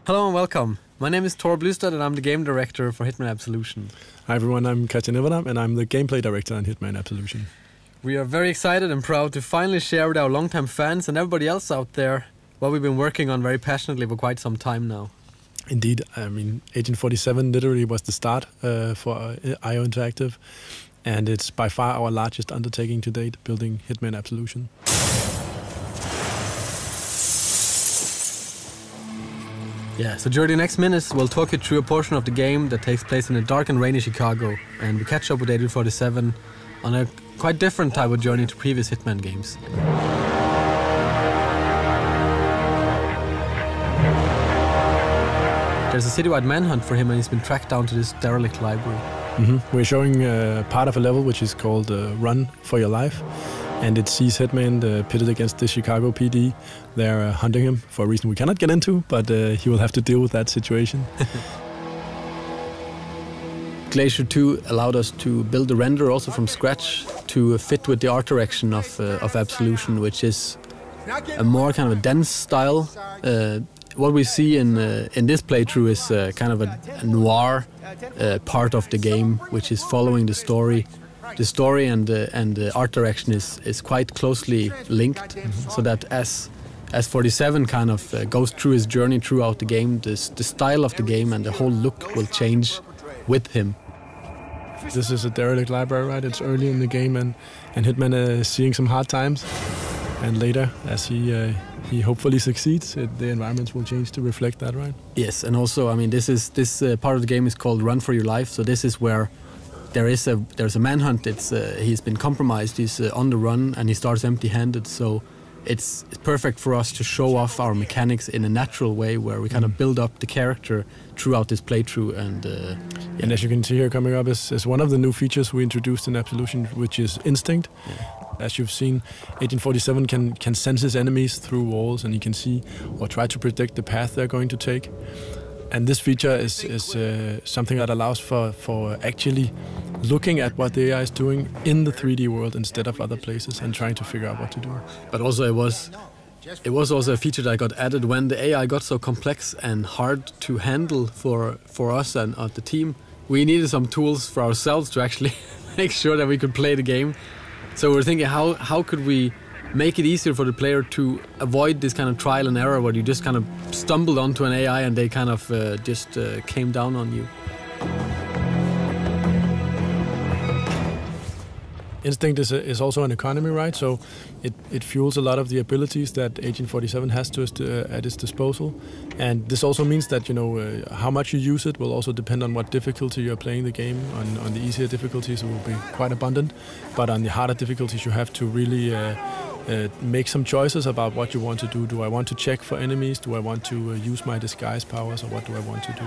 Hello and welcome. My name is Tor Blustad and I'm the game director for Hitman Absolution. Hi everyone, I'm Christian Everdam and I'm the gameplay director on Hitman Absolution. We are very excited and proud to finally share with our longtime fans and everybody else out there what we've been working on very passionately for quite some time now. Indeed, I mean, Agent 47 literally was the start for IO Interactive, and it's by far our largest undertaking to date, building Hitman Absolution. Yeah, so during the next minutes we'll talk you through a portion of the game that takes place in a dark and rainy Chicago, and we catch up with Agent 47 on a quite different type of journey to previous Hitman games. There's a citywide manhunt for him and he's been tracked down to this derelict library. We're showing part of a level which is called Run for Your Life, and it sees Hitman pitted against the Chicago PD. They're hunting him for a reason we cannot get into, but he will have to deal with that situation. Glacier 2 allowed us to build a render also from scratch to fit with the art direction of Absolution, which is a more kind of a dense style. What we see in this playthrough is kind of a noir part of the game, which is following the story. The story and the art direction is quite closely linked, so that as 47 kind of goes through his journey throughout the game, the style of the game and the whole look will change with him. This is a derelict library, right? It's early in the game, and Hitman is seeing some hard times. And later, as he hopefully succeeds, the environments will change to reflect that, right? Yes, and also, I mean, this part of the game is called Run for Your Life. So this is where there's a manhunt. He's been compromised. He's on the run, and he starts empty-handed. So it's perfect for us to show off our mechanics in a natural way, where we kind of build up the character throughout this playthrough. And as you can see here, coming up is one of the new features we introduced in Absolution, which is Instinct. Yeah. As you've seen, Agent 47 can sense his enemies through walls, and he can see or try to predict the path they're going to take. And this feature is something that allows for actually looking at what the AI is doing in the 3D world instead of other places and trying to figure out what to do. But also it was also a feature that got added when the AI got so complex and hard to handle for us and the team. We needed some tools for ourselves to actually make sure that we could play the game. So we're thinking, how could we make it easier for the player to avoid this kind of trial and error where you just kind of stumbled onto an AI and they kind of just came down on you. Instinct is also an economy, right? So it fuels a lot of the abilities that Agent 47 has at its disposal. And this also means that, how much you use it will also depend on what difficulty you're playing the game. On the easier difficulties, it will be quite abundant. But on the harder difficulties, you have to really make some choices about what you want to do. Do I want to check for enemies? Do I want to use my disguise powers? Or what do I want to do?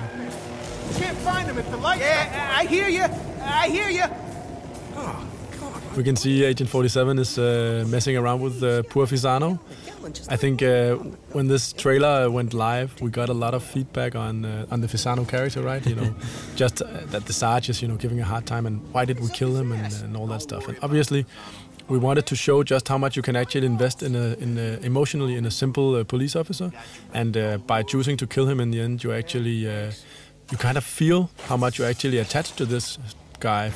You can't find them if the lights... Yeah, I hear you. I hear you. Oh. We can see Agent 47 is messing around with poor Fisano. I think when this trailer went live, we got a lot of feedback on the Fisano character, right? Just that the Sarge is, giving a hard time, and why did we kill him, and all that stuff. And obviously, we wanted to show just how much you can actually invest emotionally in a simple police officer, and by choosing to kill him in the end, you actually you kind of feel how much you actually attached to this guy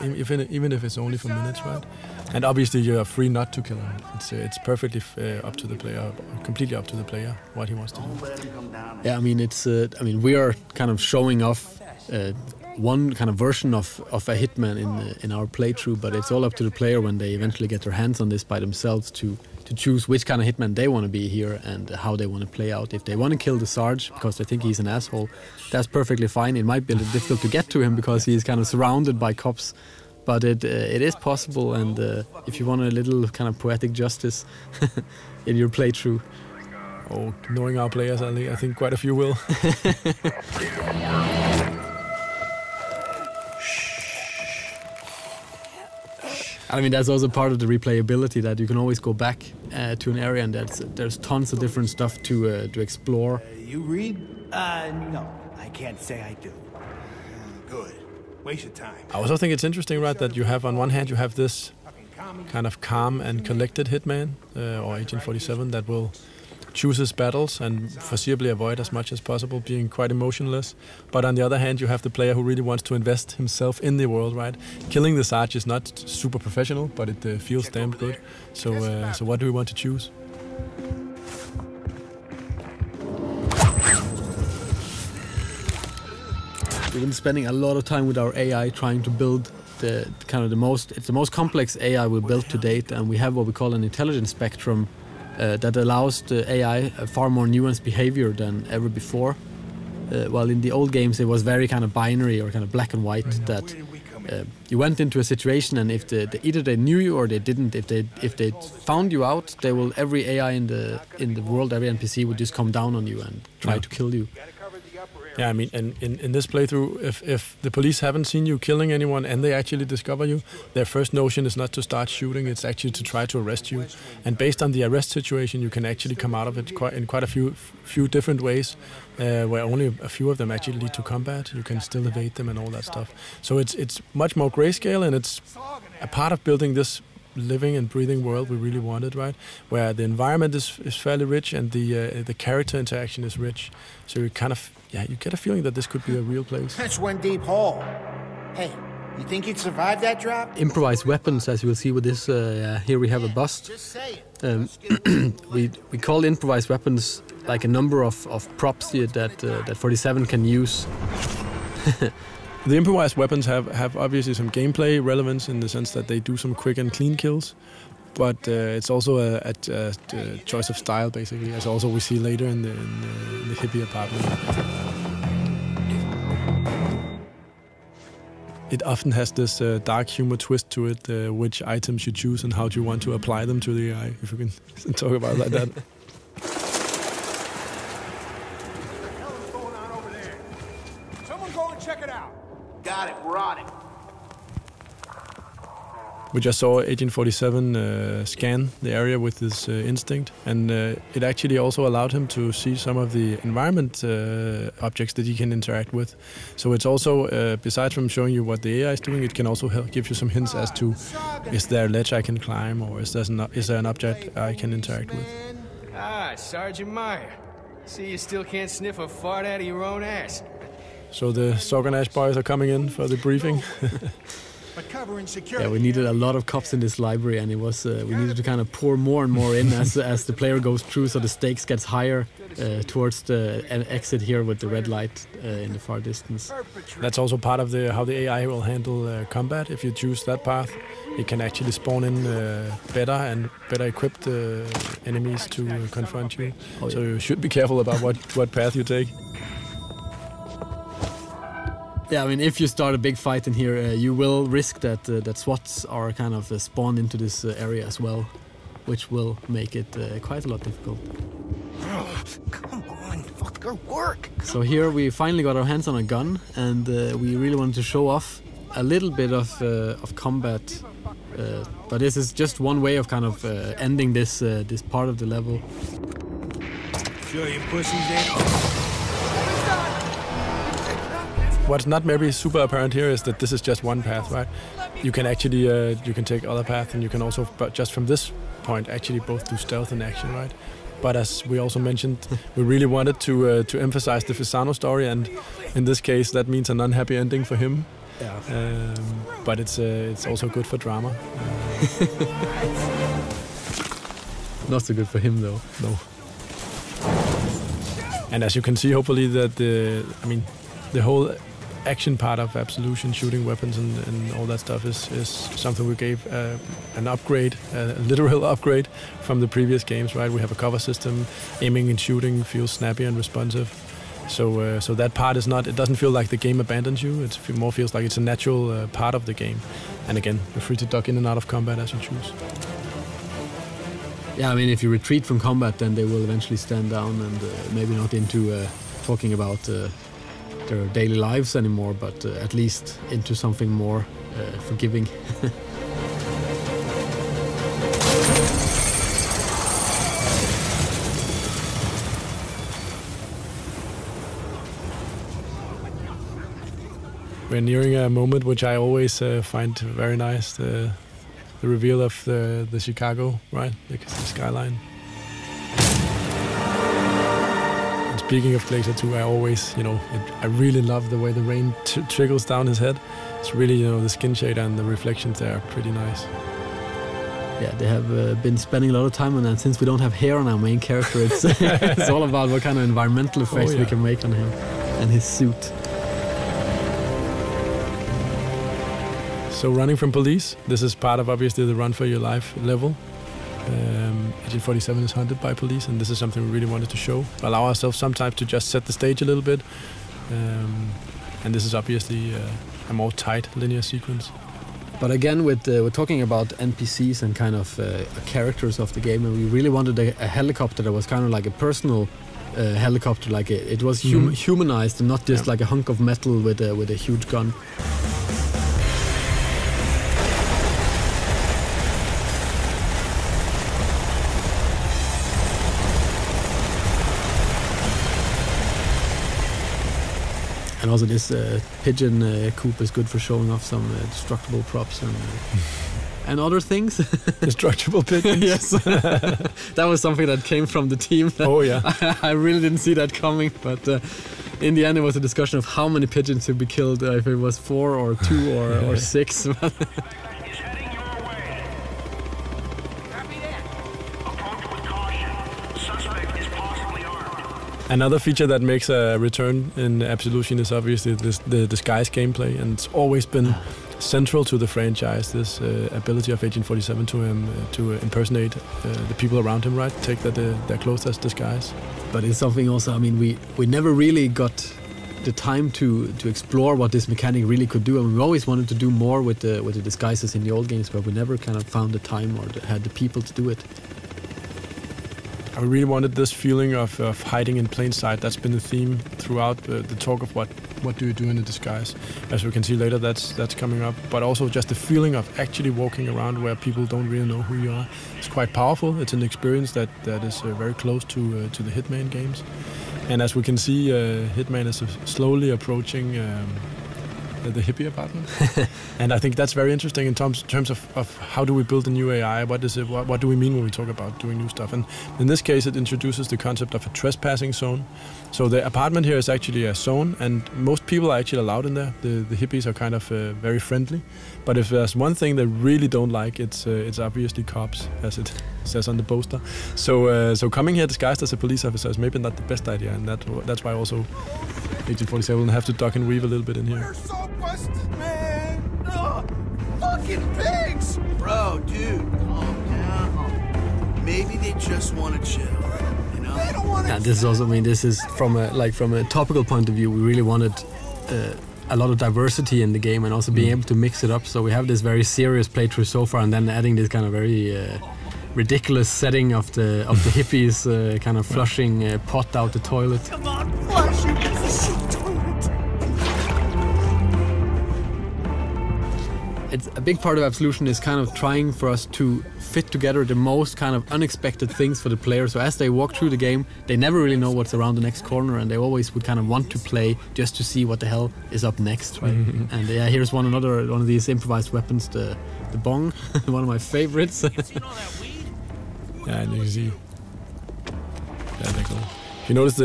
even if it's only for minutes, right? And obviously you are free not to kill him. It's perfectly up to the player, completely up to the player what he wants to do. Yeah, I mean we are kind of showing off one kind of version of a Hitman in our playthrough, but it's all up to the player when they eventually get their hands on this by themselves to choose which kind of Hitman they want to be here and how they want to play out. If they want to kill the Sarge because they think he's an asshole, that's perfectly fine. It might be a little difficult to get to him because he's kind of surrounded by cops, but it is possible. And if you want a little kind of poetic justice in your playthrough. Oh, knowing our players, I think quite a few will. I mean, that's also part of the replayability, that you can always go back to an area and there's tons of different stuff to explore. You read? No, I can't say I do. Good. Waste of time. I also think it's interesting, right, that you have on one hand you have this kind of calm and collected Hitman or Agent 47 that will choose his battles and foreseeably avoid as much as possible, being quite emotionless. But on the other hand, you have the player who really wants to invest himself in the world, right? Killing the Sarge is not super professional, but it feels damn good. So what do we want to choose? We've been spending a lot of time with our AI trying to build it's the most complex AI we built to date, and we have what we call an intelligence spectrum that allows the AI a far more nuanced behavior than ever before. While in the old games it was very kind of binary or kind of black and white, that you went into a situation and if either they knew you or they didn't. If they found you out, every AI in the world, every NPC would just come down on you and try to kill you. Yeah, I mean, and in this playthrough, if the police haven't seen you killing anyone and they actually discover you, their first notion is not to start shooting, it's actually to try to arrest you. And based on the arrest situation, you can actually come out of it in quite a few different ways, where only a few of them actually lead to combat. You can still evade them and all that stuff. So it's much more grayscale, and it's a part of building this living and breathing world we really wanted, right? Where the environment is fairly rich and the character interaction is rich. So you kind of, you get a feeling that this could be a real place. That's one deep hole. Hey, you think you'd survive that drop? Improvised weapons, as you will see with this, here we have a bust. We call improvised weapons like a number of props here that 47 can use. The improvised weapons have obviously some gameplay relevance in the sense that they do some quick and clean kills, but it's also a choice of style, basically, as also we see later in the hippie apartment. It often has this dark humor twist to it, which items you choose and how do you want to apply them to the AI, if you can talk about it like that. Got it, we're on it. We just saw 1847 scan the area with his instinct, and it actually also allowed him to see some of the environment objects that he can interact with. So it's also, besides from showing you what the AI is doing, it can also help give you some hints as to, is there a ledge I can climb, or is there an object I can interact with? Ah, Sergeant Meyer. See, you still can't sniff a fart out of your own ass. So the Sorganash boys are coming in for the briefing. Yeah, we needed a lot of cops in this library, and it was we needed to kind of pour more and more in as the player goes through, so the stakes gets higher towards the exit here with the red light in the far distance. That's also part of how the AI will handle combat. If you choose that path, it can actually spawn in better equipped enemies to confront you. Oh, yeah. So you should be careful about what path you take. Yeah, I mean, if you start a big fight in here, you will risk that SWATs are kind of spawned into this area as well, which will make it quite a lot difficult. Come on, fucker, work! So here we finally got our hands on a gun, and we really wanted to show off a little bit of combat. But this is just one way of kind of ending this part of the level. Sure your pussy's in? What's not maybe super apparent here is that this is just one path, right? You can actually you can take other paths, and you can also, but just from this point, actually both do stealth and action, right? But as we also mentioned, we really wanted to emphasize the Fisano story, and in this case, that means an unhappy ending for him. Yeah. But it's also good for drama. Not so good for him, though. No. And as you can see, hopefully that the whole action part of Absolution, shooting weapons and all that stuff is something we gave an upgrade, a literal upgrade from the previous games, right? We have a cover system, aiming and shooting feels snappy and responsive. So that part is not, it doesn't feel like the game abandons you, it more feels like it's a natural part of the game. And again, you're free to duck in and out of combat as you choose. Yeah, I mean, if you retreat from combat, then they will eventually stand down and maybe not into talking about their daily lives anymore, but at least into something more forgiving. We're nearing a moment which I always find very nice, the reveal of the Chicago, right? The skyline. speaking of Glacier 2, I always, I really love the way the rain trickles down his head. It's really, the skin shade and the reflections there are pretty nice. Yeah, they have been spending a lot of time on that. Since we don't have hair on our main character, it's it's all about what kind of environmental effects we can make on him and his suit. So running from police, this is part of obviously the run for your life level. Agent 47 is hunted by police, and this is something we really wanted to show. Allow ourselves sometimes to just set the stage a little bit. And this is obviously a more tight linear sequence. But again, we're talking about NPCs and kind of characters of the game, and we really wanted a helicopter that was kind of like a personal helicopter, like it was humanized and not just like a hunk of metal with a huge gun. And also this pigeon coop is good for showing off some destructible props and other things. Destructible pigeons? Yes. That was something that came from the team. Oh yeah. I really didn't see that coming, but in the end it was a discussion of how many pigeons should be killed, if it was 4 or 2 or 6. Another feature that makes a return in Absolution is obviously the disguise gameplay, and it's always been central to the franchise, this ability of Agent 47 to impersonate the people around him, right? Take their clothes as disguise. But it's something also, I mean, we never really got the time to explore what this mechanic really could do, and we always wanted to do more with the disguises in the old games, but we never kind of found the time or had the people to do it. I really wanted this feeling of hiding in plain sight. That's been the theme throughout the talk of what do you do in a disguise. As we can see later, that's coming up. But also just the feeling of actually walking around where people don't really know who you are. It's quite powerful. It's an experience that is very close to the Hitman games. And as we can see, Hitman is slowly approaching the hippie apartment. And I think that's very interesting in terms of how do we build a new AI, what do we mean when we talk about doing new stuff. And in this case it introduces the concept of a trespassing zone. So the apartment here is actually a zone, and most people are actually allowed in there. The hippies are kind of very friendly, but if there's one thing they really don't like, it's obviously cops, as it says on the poster. So coming here disguised as a police officer is maybe not the best idea, and that's why also Agent 47 will have to duck and weave a little bit in here. We're so busted, man! Ugh, fucking pigs! Bro, dude, calm down. Maybe they just want to chill, you know? They don't want to. Yeah, this is also, I mean, this is from a topical point of view, we really wanted a lot of diversity in the game, and also being able to mix it up. So we have this very serious playthrough so far, and then adding this kind of very ridiculous setting of the hippies kind of flushing pot out the toilet. Come on, flush you piece of shit toilet! It's a big part of Absolution is kind of trying for us to fit together the most kind of unexpected things for the player. So as they walk through the game, they never really know what's around the next corner, and they always would kind of want to play just to see what the hell is up next, right? And yeah, here's one of these improvised weapons, the bong, one of my favorites. Yeah, and you can see. Yeah, they're cool. You notice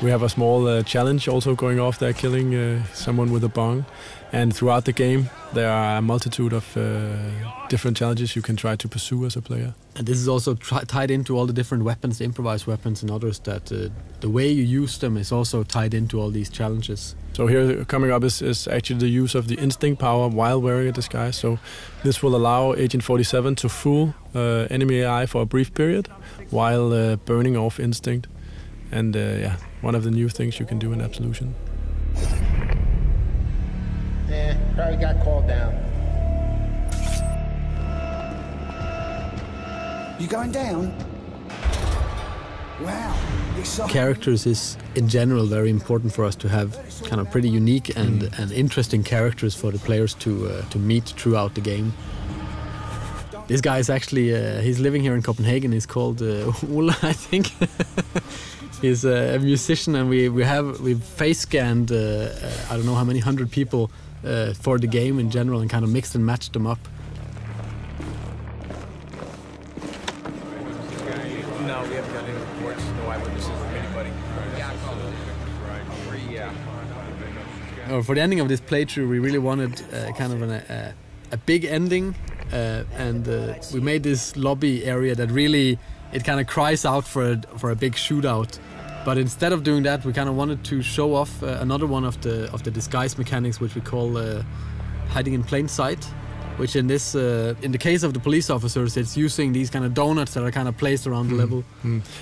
we have a small challenge also going off there, killing someone with a bong. And throughout the game, there are a multitude of different challenges you can try to pursue as a player. And this is also tied into all the different weapons, the improvised weapons and others, that the way you use them is also tied into all these challenges. So here coming up is actually the use of the instinct power while wearing a disguise. So this will allow Agent 47 to fool enemy AI for a brief period while burning off instinct. And yeah, one of the new things you can do in Absolution. Probably got called down. You going down? Wow. Characters is in general very important for us to have kind of pretty unique and interesting characters for the players to meet throughout the game. This guy is actually he's living here in Copenhagen. He's called Ola, I think. He's a musician, and we've face scanned I don't know how many 100 people for the game in general, and kind of mixed and matched them up. No, we haven't got any reports, no eyewitnesses from anybody. For the ending of this playthrough, we really wanted kind of a big ending, and we made this lobby area that really it kind of cries out for a big shootout. But instead of doing that, we kind of wanted to show off another one of the disguise mechanics, which we call hiding in plain sight. Which in this, in the case of the police officers, it's using these kind of donuts that are kind of placed around the level.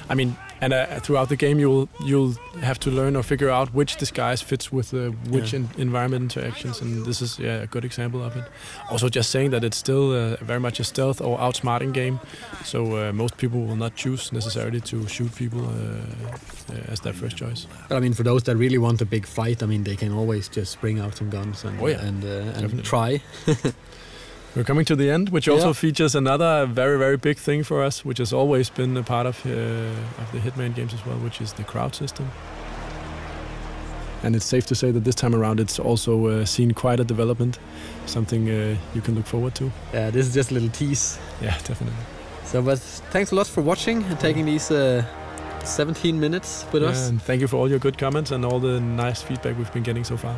I mean, and throughout the game, you'll have to learn or figure out which disguise fits with which environment interactions, and this is a good example of it. Also, just saying that it's still very much a stealth or outsmarting game, so most people will not choose necessarily to shoot people as their first choice. But I mean, for those that really want a big fight, I mean, they can always just bring out some guns and try. We're coming to the end, which also features another very, very big thing for us, which has always been a part of the Hitman games as well, which is the crowd system. And it's safe to say that this time around it's also seen quite a development, something you can look forward to. Yeah, this is just a little tease. Yeah, definitely. So, but thanks a lot for watching and taking these 17 minutes with us. And thank you for all your good comments and all the nice feedback we've been getting so far.